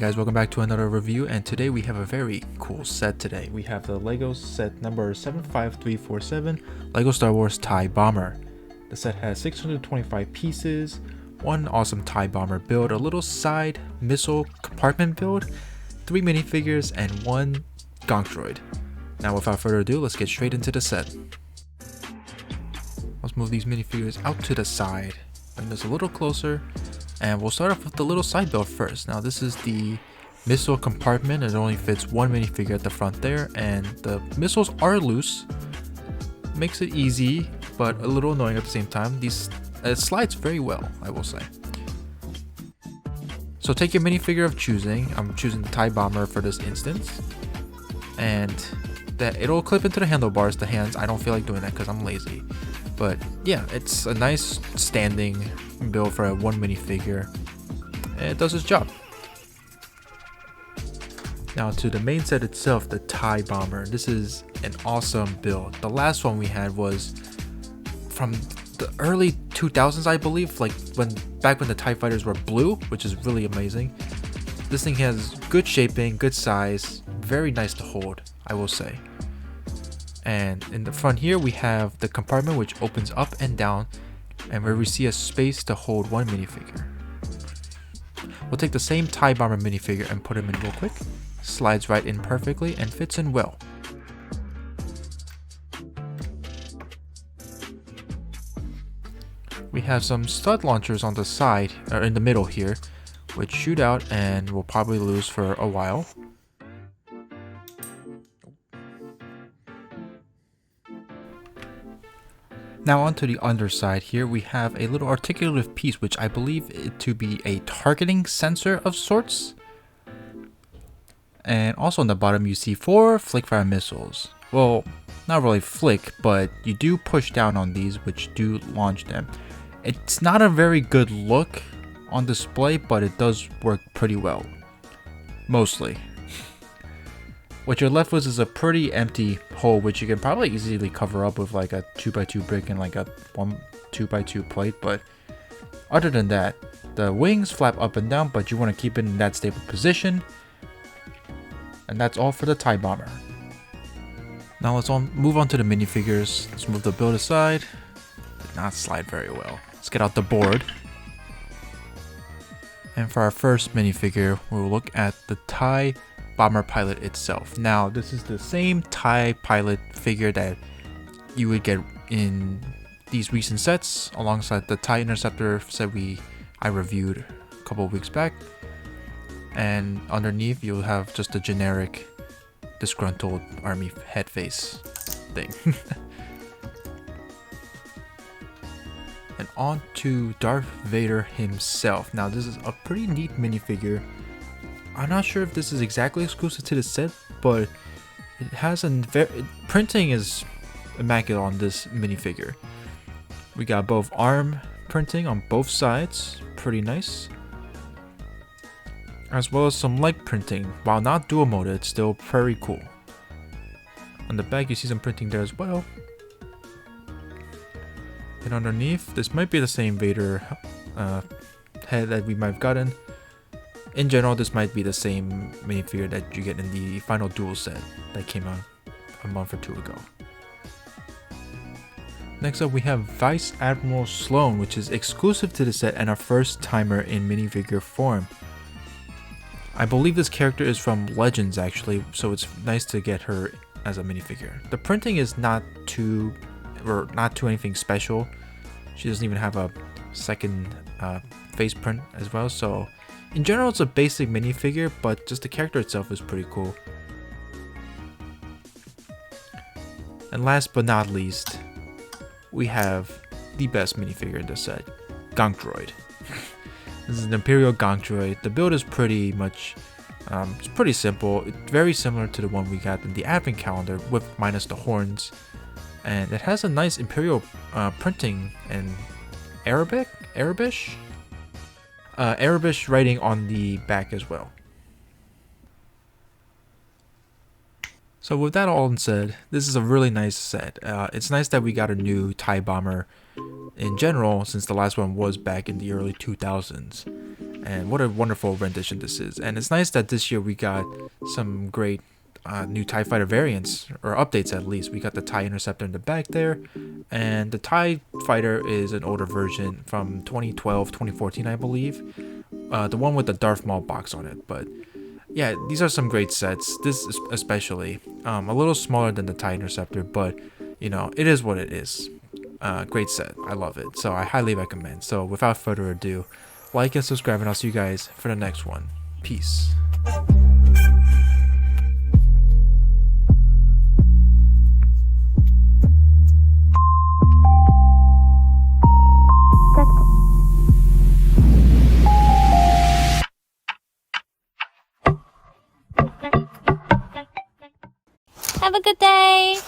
guys, welcome back to another review, and today we have a very cool set today. We have the LEGO set number 75347, LEGO Star Wars TIE Bomber. The set has 625 pieces, one awesome TIE Bomber build, a little side missile compartment build, 3 minifigures, and 1 gonk droid. Now without further ado, let's get straight into the set. Let's move these minifigures out to the side, bring this a little closer. And we'll start off with the little side build first. Now this is the missile compartment. It only fits 1 minifigure at the front there, and the missiles are loose. Makes it easy, but a little annoying at the same time. It slides very well, I will say. So take your minifigure of choosing. I'm choosing the TIE Bomber for this instance. And that it'll clip into the handlebars, the hands. I don't feel like doing that because I'm lazy. But yeah, it's a nice standing build for a 1 minifigure. And it does its job. Now to the main set itself, the TIE Bomber. This is an awesome build. The last one we had was from the early 2000s, I believe, like back when the TIE Fighters were blue, which is really amazing. This thing has good shaping, good size, very nice to hold, I will say. And in the front here we have the compartment which opens up and down, and where we see a space to hold 1 minifigure. We'll take the same TIE Bomber minifigure and put him in real quick. Slides right in perfectly and fits in well. We have some stud launchers on the side, or in the middle here, which shoot out and will probably lose for a while. Now onto the underside here, we have a little articulative piece which I believe it to be a targeting sensor of sorts. And also on the bottom you see 4 flick-fire missiles. Well, not really flick, but you do push down on these which do launch them. It's not a very good look on display, but it does work pretty well. Mostly. What you're left with is a pretty empty hole, which you can probably easily cover up with like a 2x2 brick and like a 2x2 plate. But other than that, the wings flap up and down, but you want to keep it in that stable position. And that's all for the TIE Bomber. Now let's move on to the minifigures. Let's move the build aside. Did not slide very well. Let's get out the board. And for our first minifigure, we'll look at the TIE Bomber pilot itself. Now this is the same TIE pilot figure that you would get in these recent sets alongside the TIE Interceptor set I reviewed a couple of weeks back, and underneath you'll have just a generic disgruntled army head face thing. And on to Darth Vader himself. Now this is a pretty neat minifigure. I'm not sure if this is exactly exclusive to the set, but it has printing is immaculate on this minifigure. We got both arm printing on both sides, pretty nice, as well as some leg printing. While not dual mode, it's still very cool. On the back you see some printing there as well. And underneath, this might be the same Vader head that we might have gotten. In general, this might be the same minifigure that you get in the final duel set that came out a month or 2 ago. Next up we have Vice Admiral Sloane, which is exclusive to the set and a first timer in minifigure form. I believe this character is from Legends actually, so it's nice to get her as a minifigure. The printing is not too anything special. She doesn't even have a second face print as well, so in general it's a basic minifigure, but just the character itself is pretty cool. And last but not least, we have the best minifigure in the set, Gonk Droid. This is an Imperial Gonk Droid. The build is pretty much, it's pretty simple. It's very similar to the one we got in the Advent Calendar with minus the horns. And it has a nice Imperial printing and Arabish writing on the back as well. So with that all said, this is a really nice set. It's nice that we got a new TIE Bomber in general, since the last one was back in the early 2000s. And what a wonderful rendition this is. And it's nice that this year we got some great new TIE Fighter variants, or updates at least. We got the TIE Interceptor in the back there, and the TIE Fighter is an older version from 2012, 2014, I believe. The one with the Darth Maul box on it. But yeah, these are some great sets. This is especially a little smaller than the TIE Interceptor, but you know, it is what it is. Great set. I love it. So I highly recommend. So without further ado, like and subscribe, and I'll see you guys for the next one. Peace. Have a good day.